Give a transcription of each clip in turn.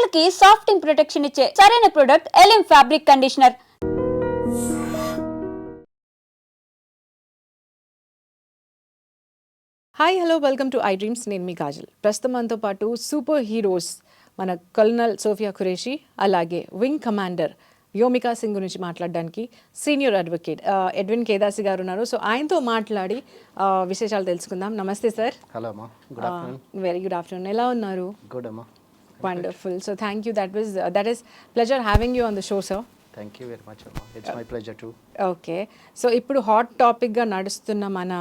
బట్టలకి సాఫ్టింగ్ ప్రొటెక్షన్ ఇచ్చే సరైన ప్రొడక్ట్ ఎలిమ్ fabric conditioner. Hi hello welcome to I dreams. నేను మీ కాజల్. ప్రస్తుతం మనతో పాటు సూపర్ హీరోస్ మన కల్నల్ సోఫియా ఖురేషి, అలాగే వింగ్ కమాండర్ వ్యోమికా సింగ్ గురించి మాట్లాడడానికి సీనియర్ అడ్వకేట్ ఎడ్విన్ కేదాసి గారు ఉన్నారు. సో ఆయనతో మాట్లాడి విశేషాలు తెలుసుకుందాం. నమస్తే సార్. హలో అమ్మా, good afternoon. Very good afternoon. ఎలా ఉన్నారు? గుడ్ అమ్మా. Wonderful. So thank you. That is pleasure having you on the show sir. Thank you very much అమ్మా. It's my pleasure to. Okay, so ఇప్పుడు హాట్ టాపిక్గా నడుస్తున్న మన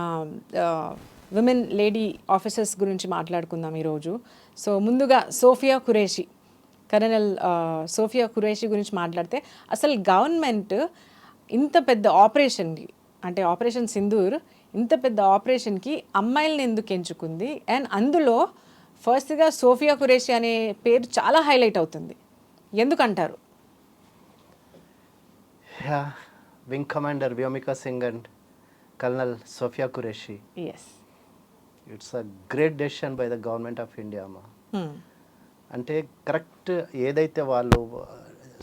విమెన్ లేడీ ఆఫీసర్స్ గురించి మాట్లాడుకుందాం ఈరోజు. సో ముందుగా సోఫియా ఖురేషి, కర్నల్ సోఫియా ఖురేషి గురించి మాట్లాడితే, అసలు గవర్నమెంట్ ఇంత పెద్ద ఆపరేషన్కి, అంటే ఆపరేషన్ సింధూర్, ఇంత పెద్ద ఆపరేషన్కి అమ్మాయిలను ఎందుకు ఎంచుకుంది? అండ్ అందులో ఫస్ట్గా సోఫియా ఖురేషి అనే పేరు చాలా హైలైట్ అవుతుంది, ఎందుకంటారు? Wing commander Vyomika Singh and colonel Sophia Qureshi. Yes, it's a great decision by the government of India అమ్మా. అంటే కరెక్ట్ ఏదైతే వాళ్ళు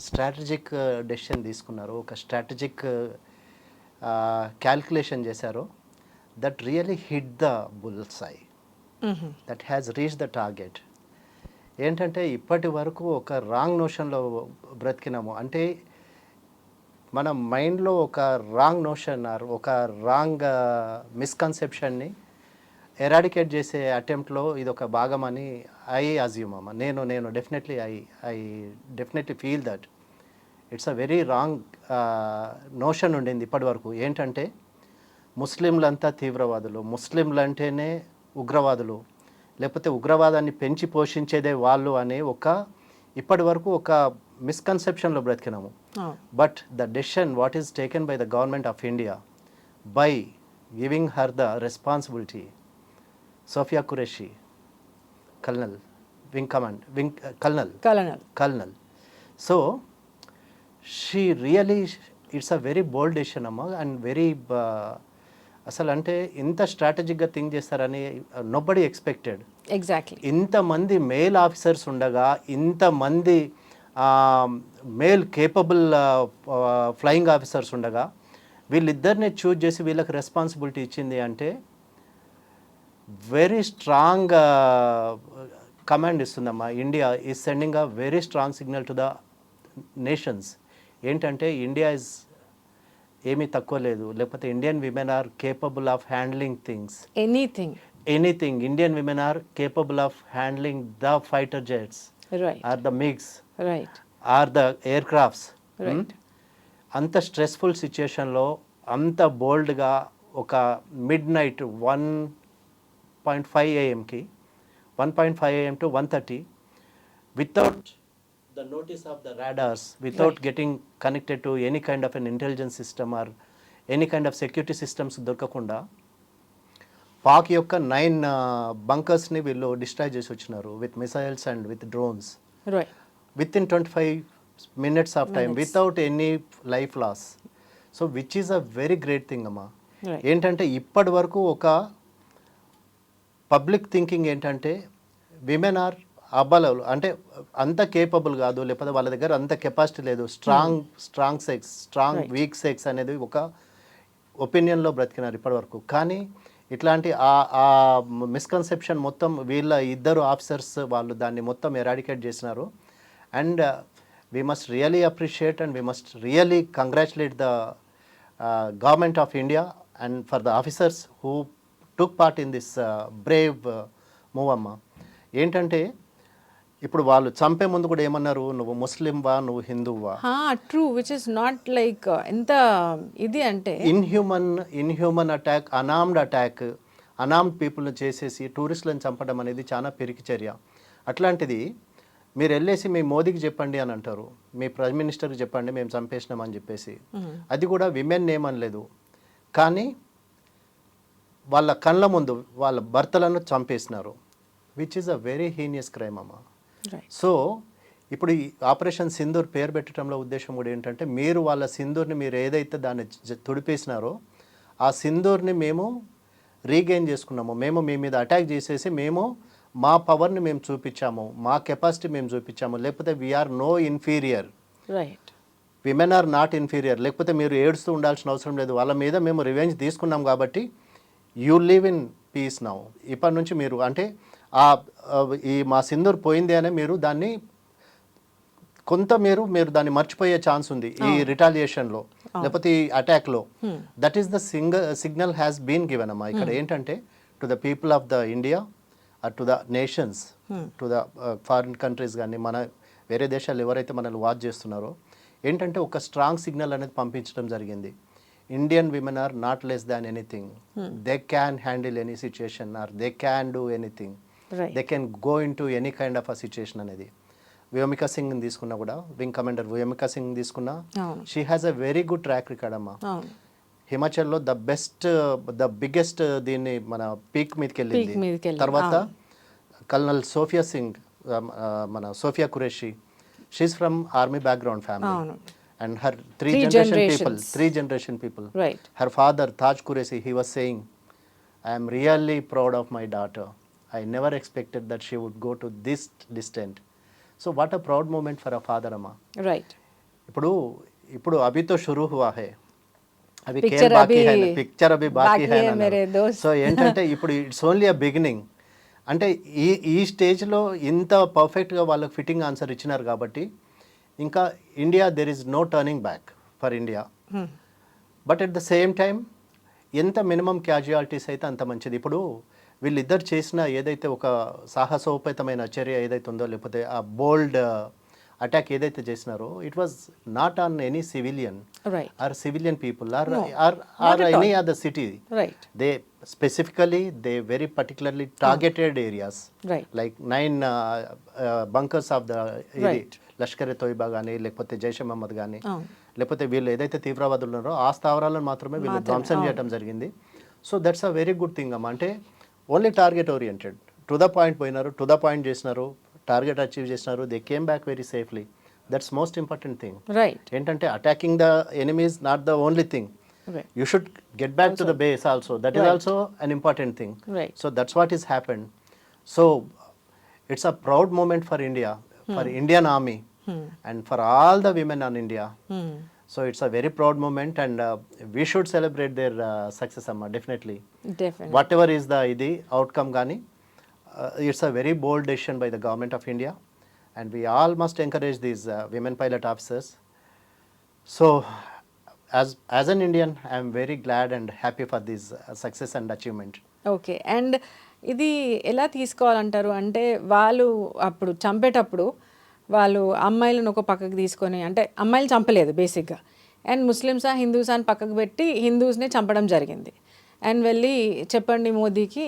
స్ట్రాటజిక్ డెసిషన్ తీసుకున్నారో, ఒక స్ట్రాటజిక్ క్యాల్కులేషన్ చేశారో, that really hit the bull's eye, that has reach the target. ఏంటంటే ఇప్పటి వరకు ఒక రాంగ్ నోషన్లో బ్రతికినాము. అంటే మన మైండ్లో ఒక రాంగ్ నోషన్ ఆర్ ఒక రాంగ్ మిస్కన్సెప్షన్ని ఎరాడికేట్ చేసే అటెంప్ట్లో ఇది ఒక భాగమని ఐ అజ్యూమ్ అమ్మ. నేను definitely feel that it's a very wrong notion ఉండింది ఇప్పటి వరకు. ఏంటంటే ముస్లింలంతా తీవ్రవాదులు, ముస్లింలు అంటేనే ఉగ్రవాదులు, లేకపోతే ఉగ్రవాదాన్ని పెంచి పోషించేదే వాళ్ళు అనే ఇప్పటి వరకు ఒక మిస్కన్సెప్షన్లో బ్రతికినాము. But the decision what is taken by the government of India by giving her the responsibility, Sophia Qureshi, Colonel, Wing Command, Colonel. So, she really, it's a very bold decision, amma, and very, అసలు అంటే ఇంత స్ట్రాటజిక్గా think చేస్తారని nobody expected. Exactly. ఇంతమంది male officers ఉండగా, ఇంతమంది male capable flying officers ఉండగా, వీళ్ళిద్దరిని choose చేసి వీళ్ళకి రెస్పాన్సిబిలిటీ ఇచ్చింది అంటే వెరీ స్ట్రాంగ్ కమాండ్ ఇస్తుందమ్మా. India is sending a very strong signal to the nations. ఏంటంటే ఇండియా ఇస్ ఏమీ తక్కువ లేదు, లేకపోతే Indian women are capable of handling things, anything. Indian women are capable of handling the fighter jets, or the MiGs, or the aircrafts. అంత stressful సిచ్యుయేషన్లో అంత బోల్డ్గా ఒక midnight 1.5 AM to 1:30 without the notice of the radars, without getting connected to any kind of an intelligence system or any kind of security systems దొరకకుండా పాక్ యొక్క 9 బంకర్స్ని వీళ్ళు destroy చేసి వచ్చినారు with missiles and with drones with in 25 minutes of time without any life loss. So which is a very great thing అమ్మా. ఏంటంటే ఇప్పటి వరకు ఒక పబ్లిక్ థింకింగ్ ఏంటంటే విమెన్ ఆర్ అబలలు, అంటే అంత కేపబుల్ కాదు, లేకపోతే వాళ్ళ దగ్గర అంత కెపాసిటీ లేదు, స్ట్రాంగ్ సెక్స్, వీక్ సెక్స్ అనేది ఒక ఒపీనియన్లో బ్రతికినారు ఇప్పటి వరకు. కానీ ఇట్లాంటి ఆ మిస్కన్సెప్షన్ మొత్తం వీళ్ళ ఇద్దరు ఆఫీసర్స్ వాళ్ళు దాన్ని మొత్తం ఎరాడికేట్ చేసినారు. And we must really appreciate and we must really congratulate the government of India and for the officers who took part in this brave move amma. ఏంటంటే ఇప్పుడు వాళ్ళు చంపే ముందు కూడా ఏమన్నారు, నువ్వు ముస్లింవా, నువ్వు హిందువా? True, which is not like ఎంత ఇది అంటే ఇన్హ్యూమన్ అటాక్, అనార్మ్డ్ పీపుల్ని చేసేసి టూరిస్టులను చంపడం అనేది చాలా పిరికి చర్య. అట్లాంటిది మీరు వెళ్ళేసి మీ మోదీకి చెప్పండి అని అంటారు, మీ ప్రైమ్ మినిస్టర్కి చెప్పండి మేము చంపేసినామని చెప్పేసి. అది కూడా విమెన్ ఏమనలేదు, కానీ వాళ్ళ కళ్ళ ముందు వాళ్ళ భర్తలను చంపేసినారు, which is a very heinous crime అమ్మా. సో ఇప్పుడు ఈ ఆపరేషన్ సింధూర్ పేరు పెట్టడంలో ఉద్దేశం కూడా ఏంటంటే, మీరు వాళ్ళ సింధూర్ని మీరు ఏదైతే దాన్ని తుడిపేసినారో ఆ సింధూర్ని మేము రీగెయిన్ చేసుకున్నాము, మేము మీ మీద అటాక్ చేసేసి మేము మా పవర్ని మేము చూపించాము, మా కెపాసిటీ మేము చూపించాము, లేకపోతే we're no inferior, right, women are not inferior, లేకపోతే మీరు ఏడుస్తూ ఉండాల్సిన అవసరం లేదు, వాళ్ళ మీద మేము రివెంజ్ తీసుకున్నాం కాబట్టి you live in peace now. ఇప్పటి నుంచి మీరు అంటే ఈ మా సింధూర్ పోయింది అనే మీరు దాన్ని కొంత మీరు దాన్ని మర్చిపోయే ఛాన్స్ ఉంది ఈ రిటాలియేషన్లో లేకపోతే ఈ అటాక్లో. That is the signal has been given అమ్మా. ఇక్కడ ఏంటంటే to the people of the India, to the nations, to the foreign countries కానీ మన వేరే దేశాలు ఎవరైతే మనల్ని వాచ్ చేస్తున్నారో ఏంటంటే ఒక స్ట్రాంగ్ సిగ్నల్ అనేది పంపించడం జరిగింది. Indian women are not less than anything, they can handle any situation or they can do anything, they can go in to any kind of a situation అనేది. వ్యోమికా సింగ్ తీసుకున్నా కూడా, వింగ్ కమాండర్ వ్యోమికా సింగ్ తీసుకున్నా, she has a very good track record అమ్మా. హిమాచల్లో the biggest దీన్ని మన peak మీదకి వెళ్ళింది. తర్వాత కల్నల్ సోఫియా సింగ్, మన Sofiya Qureshi, she is from army background family and her three generation people. Right. Her father Taj Qureshi, he was saying, I am really proud of my daughter. I never expected that she would go to this distant. So what a proud moment for a father amma. Right. ఇప్పుడు అభి తో షురూ హువా high, అభి Picture Khel బాకీ high, abhi picture అభి బాకీ high hai mere dost. So ఏంటంటే ఇప్పుడు it's only a beginning. అంటే ఈ స్టేజ్లో ఇంత పర్ఫెక్ట్గా వాళ్ళకి ఫిట్టింగ్ ఆన్సర్ ఇచ్చినారు కాబట్టి ఇంకా India there is no turning back for India. But at the same time ఎంత మినిమం క్యాజువాలిటీస్ అయితే అంత మంచిది. ఇప్పుడు వీళ్ళిద్దరు చేసిన ఏదైతే ఒక సాహసోపేతమైన చర్య ఏదైతే ఉందో, లేకపోతే ఆ బోల్డ్ అటాక్ ఏదైతే చేసినారో, it was not on any civilian or civilian people or any other city. They specifically they very particularly targeted areas, like 9 bunkers of the Lashkar ఎ తోయిబా కానీ, లేకపోతే జైష్ మహమ్మద్ కానీ, లేకపోతే వీళ్ళు ఏదైతే తీవ్రవాదులు ఉన్నారో ఆ స్థావరాలను మాత్రమే వీళ్ళు ధ్వంసం చేయడం జరిగింది. So that's a very good thing అమ్మ. అంటే only target oriented, to the point పోయినారు, టు ద పాయింట్ చేసినారు, టార్గెట్ అచీవ్ చేసినారు, they came back very safely. That's most important thing. ఏంటంటే attacking the enemy is not the only thing. You should get back to the base also. That is also an important thing. So that's what has happened. So it's a proud moment for India, for Indian Army, and for all the women on India. So it's a very proud moment, and we should celebrate their success, amma, definitely. Whatever is the outcome gani, it's a very bold decision by the government of India, and we all must encourage these women pilot officers. So as an Indian, I am very glad and happy for this success and achievement. Okay. And ఇది ఎలా తీసుకోవాలంటారు అంటే, వాళ్ళు అప్పుడు చంపేటప్పుడు వాళ్ళు అమ్మాయిలను ఒక పక్కకు తీసుకొని, అంటే అమ్మాయిలు చంపలేదు బేసిక్గా, అండ్ ముస్లిమ్సా హిందూసా అని పక్కకు పెట్టి హిందూస్నే చంపడం జరిగింది. అండ్ వెళ్ళి చెప్పండి మోదీకి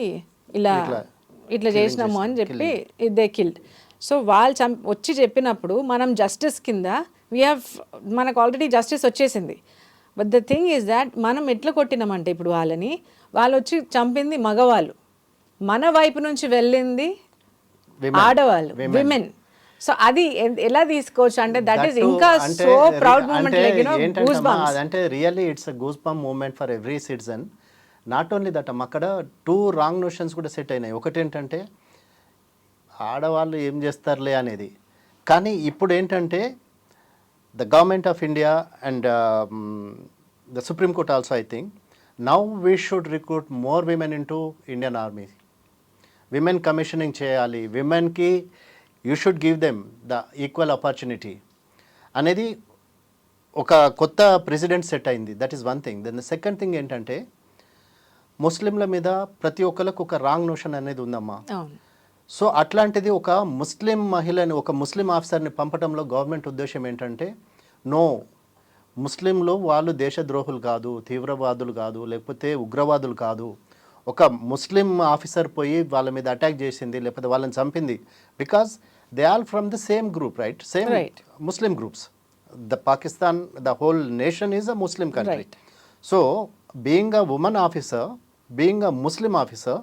ఇట్లా చేసినాము అని చెప్పి దే కిల్డ్. సో వాళ్ళు వచ్చి చెప్పినప్పుడు మనం జస్టిస్ కింద మనకు ఆల్రెడీ జస్టిస్ వచ్చేసింది. But the thing is that మనం ఎట్లా కొట్టినామంటే, ఇప్పుడు వాళ్ళు వచ్చి చంపింది మగవాళ్ళు, మన వైపు నుంచి వెళ్ళింది ఆడవాళ్ళు, విమెన్. సో అది ఎలా తీసుకోవచ్చు అంటే, దట్ ఈస్ ఇంకా so proud moment, like you know, goose bumps. అంటే really it's a goose bump moment for every citizen. Not only that అమ్మ, అక్కడ 2 రాంగ్ నోషన్స్ కూడా సెట్ అయినాయి. ఒకటేంటంటే ఆడవాళ్ళు ఏం చేస్తారులే అనేది, కానీ ఇప్పుడు ఏంటంటే the government of India and the Supreme Court also, I think, now we should recruit more women into Indian Army. Women commissioning cheyali, women ki you should give them the equal opportunity అనేది ఒక కొత్త precedent set అయింది. That is one thing. Then the second thing ఏంటంటే, ముస్లింల మీద ప్రతి ఒక్కరికి ఒక రాంగ్ నోషన్ అనేది ఉందమ్మా. సో అట్లాంటిది ఒక ముస్లిం మహిళని, ఒక ముస్లిం ఆఫీసర్ని పంపడంలో గవర్నమెంట్ ఉద్దేశం ఏంటంటే, నో, ముస్లింలు వాళ్ళు దేశద్రోహులు కాదు, తీవ్రవాదులు కాదు, లేకపోతే ఉగ్రవాదులు కాదు. ఒక ముస్లిం ఆఫీసర్ పోయి వాళ్ళ మీద అటాక్ చేసింది, లేకపోతే వాళ్ళని చంపింది, because they all from the same group, right? Same Muslim groups. The Pakistan, the whole nation is a Muslim country. So being a women officer, being a Muslim officer,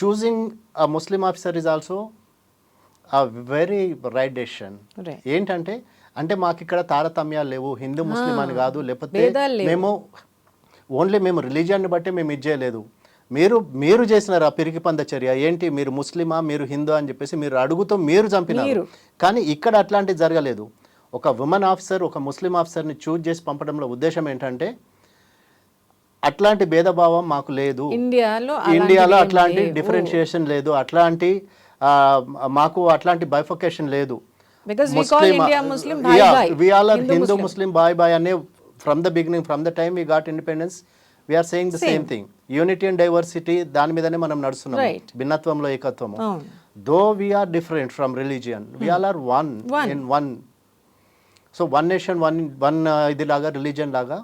choosing a Muslim officer is also a very right decision. ఏంటంటే మాకు ఇక్కడ తారతమ్యాలు లేవు, హిందూ ముస్లిం అని కాదు, లేకపోతే మేము రిలీజియన్ని బట్టి మేము ఇది చేయలేదు. మీరు చేసినారు ఆ పిరికి పంద చర్య ఏంటి, మీరు ముస్లిమా మీరు హిందూ అని చెప్పేసి మీరు అడుగుతూ మీరు చంపినారు. కానీ ఇక్కడ అట్లాంటిది జరగలేదు. ఒక ఉమెన్ ఆఫీసర్ ఒక ముస్లిం ఆఫీసర్ని చూజ్ చేసి పంపడంలో ఉద్దేశం ఏంటంటే అట్లాంటి భేదభావం మాకు లేదు, ఇండియాలో అట్లాంటి డిఫరెన్షియేషన్ లేదు, అట్లాంటి మాకు అట్లాంటి బైఫర్కేషన్ లేదు. హిందూ ముస్లిం బాయ్ బాయ్ అనే from the beginning, from the time we got independence we are saying the same thing. Unity and diversity దాని మీదనే మనం నడుస్తున్నాం, భిన్నత్వంలో ఏకత్వము. Though we are different from religion, we are are one in one. So one nation one ఇది లాగా religion లాగా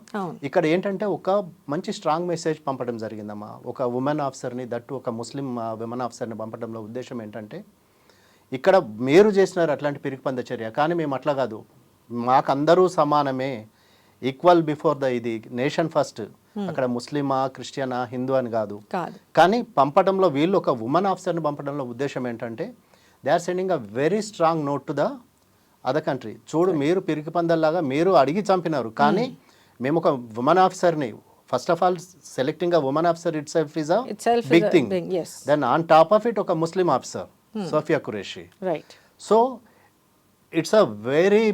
ఇక్కడ ఏంటంటే ఒక మంచి స్ట్రాంగ్ మెసేజ్ పంపడం జరిగిందమ్మా. ఒక ఉమెన్ ఆఫీసర్ని, దట్టు ఒక ముస్లిం ఉమెన్ ఆఫీసర్ని పంపడంలో ఉద్దేశం ఏంటంటే ఇక్కడ మీరు చేసినారు అట్లాంటి పిరికిపంద చర్య, కానీ మేము అట్లా కాదు, మాకు అందరూ సమానమే, ఈక్వల్ బిఫోర్ ద ఇది నేషన్ ఫస్ట్. అక్కడ ముస్లిమా క్రిస్టియనా హిందూ అని కాదు. కానీ పంపడంలో వీళ్ళు ఒక ఉమెన్ ఆఫీసర్ని పంపడంలో ఉద్దేశం ఏంటంటే they are sending a very strong note to the other country. చూడు మీరు పిరికి పందల్లాగా మీరు అడిగి చంపినారు, కానీ మేము ఒక ఉమెన్ ఆఫీసర్ని, first of all selecting a women officer itself is a big thing. Then on top of it ఒక Muslim officer Sophia Qureshi. So it's a very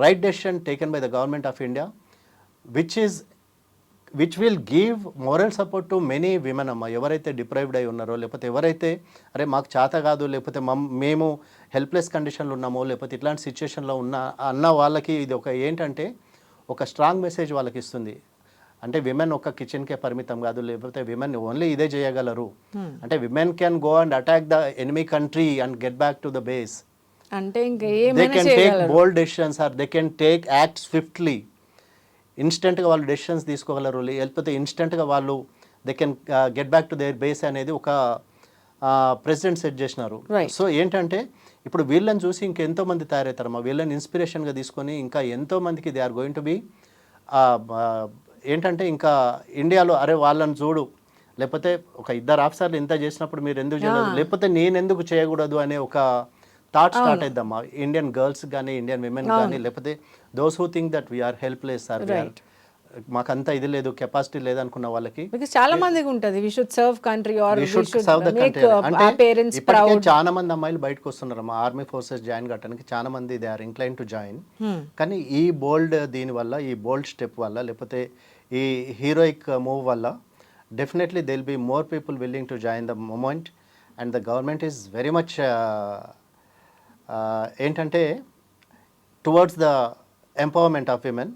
right decision taken by the government of India which will give moral support to many women అమ్మ. ఎవరైతే deprived అయి ఉన్నారో, లేకపోతే ఎవరైతే అరే మాకు చేత కాదు, లేకపోతే మేము హెల్ప్లెస్ కండిషన్లో ఉన్నామో, లేకపోతే ఇట్లాంటి సిచ్యుయేషన్లో అన్న వాళ్ళకి ఇది ఒక ఏంటంటే ఒక స్ట్రాంగ్ మెసేజ్ వాళ్ళకి ఇస్తుంది. అంటే విమెన్ ఒక కిచెన్కే పరిమితం కాదు, లేకపోతే విమెన్ ఓన్లీ ఇదే చేయగలరు. అంటే women can go and attack the enemy country and get back to the base. అంటే they can take bold decisions or they can take act swiftly. ఇన్స్టెంట్గా వాళ్ళు డెసిషన్స్ తీసుకోగలరు, లేకపోతే ఇన్స్టెంట్గా వాళ్ళు they can get back to their base అనేది ఒక president set చేసినారు. సో ఏంటంటే ఇప్పుడు వీళ్ళని చూసి ఇంకెంతో మంది తయారవుతారమ్మా. వీళ్ళని ఇన్స్పిరేషన్గా తీసుకొని ఇంకా ఎంతో మందికి they are going to be ఏంటంటే ఇంకా ఇండియాలో అరే వాళ్ళని చూడు, లేకపోతే ఒక ఇద్దరు ఆఫీసర్లు ఇంత చేసినప్పుడు మీరు ఎందుకు చేయలేదు, లేకపోతే నేను ఎందుకు చేయకూడదు అనే ఒక థాట్ స్టార్ట్ అయిద్దమ్మా. ఇండియన్ గర్ల్స్ కానీ ఇండియన్ విమెన్ కానీ, లేకపోతే those who think that we are helpless or మాకంతా ఇది లేదు, కెపాసిటీ లేదు అనుకున్న వాళ్ళకి చాలా మందికి ఉంటుంది we should serve country or we should serve the country. అంటే ఇప్పటికే చాలా మంది అమ్మాయిలు బయటకు వస్తున్నారు అమ్మా ఆర్మీ ఫోర్సెస్ జాయిన్ కావడానికి. చాలా మంది they are incline to join. కానీ ఈ బోల్డ్ దీని వల్ల, ఈ బోల్డ్ స్టెప్ వల్ల, లేకపోతే ఈ హీరోయిక్ మూవ్ వల్ల definitely they will be more people willing to join the moment. And the government is very much ఏంటంటే towards the empowerment of women.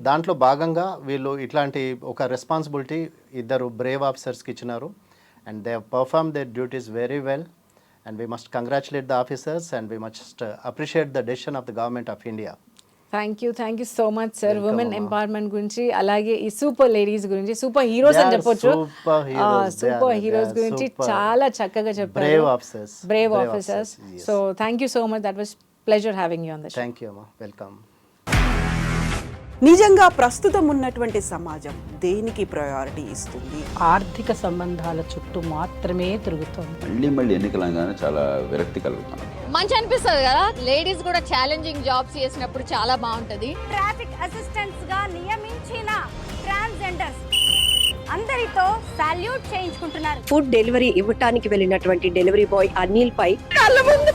దాంట్లో భాగంగా వీళ్ళు ఇట్లాంటి ఒక రెస్పాన్సిబిలిటీ ఇద్దరు బ్రేవ్ ఆఫీసర్స్కి ఇచ్చినారు. And they perform there duties very well. And we must congratulate the officers and we must appreciate the decision of the government of India. Thank you so much sir. Women empowerment గురించి, అలాగే ఈ super ladies గురించి, super heroes అని చెప్పొచ్చు, super heroes గురించి చాలా చక్కగా చెప్పారు. Brave officers. So thank you so much. That was pleasure having you on the show. Thank you అమ్మా, వెల్కమ్. నిజంగా ప్రస్తుతం ఉన్నటువంటి సమాజం దేనికి ప్రయారిటీ ఇస్తుంది? ఆర్థిక సంబంధాల చుట్టూ మాత్రమే తిరుగుతోంది. మళ్ళీ ఎన్నికలంగానే చాలా విరక్తి కలుగుతాను. మంచి అనిపిస్తుంది కదా, లేడీస్ కూడా ఛాలెంజింగ్ జాబ్స్ చేసినప్పుడు చాలా బాగుంటది. ట్రాఫిక్ అసిస్టెంట్స్ గా నియమించిన ట్రాన్స్జెండర్స్ అందరితో సాల్యూట్ చేయించుకుంటున్నారు. ఫుడ్ డెలివరీ ఇవ్వటానికి వెళ్ళినటువంటి డెలివరీ బాయ్ అనిల్ పై కళ్ళ ముందు